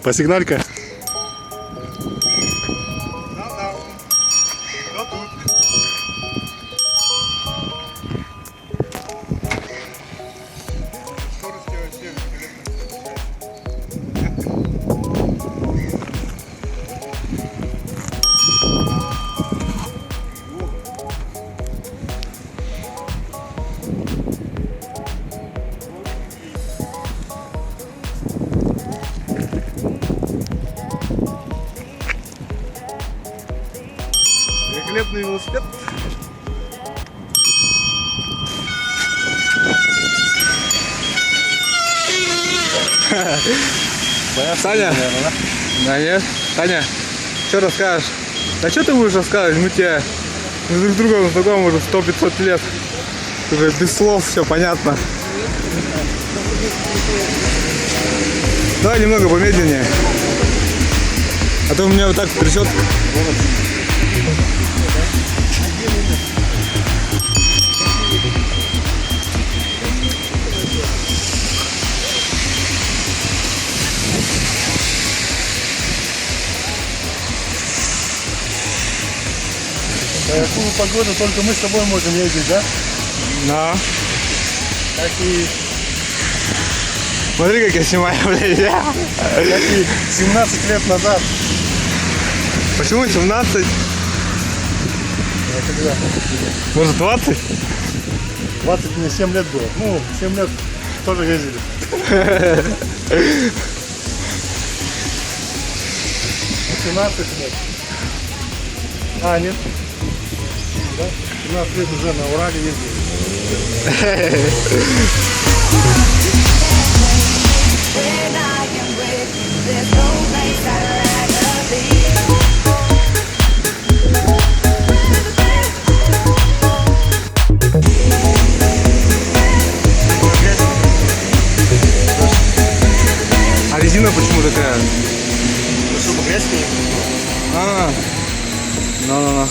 Посигналь-ка. Великолепный велосипед. Таня? Да нет. Таня, что расскажешь? Да что ты будешь рассказывать? Мы друг с другом знакомы уже 100-500 лет. Уже без слов все понятно. Давай немного помедленнее. А то у меня вот так трясет. Такую погоду только мы с тобой можем ездить, да? Да. Как и, Смотри, как я снимаю, блядь. как и 17 лет назад. Почему 17? Я когда? Может 20? 20 мне 7 лет было. Ну, 7 лет тоже ездили. А 17 лет. А, нет. Да? 17 лет уже на Урале ездили. When I am with you, there's no place I'd rather be. А резина почему такая? Чтобы грязь не А, ну. было.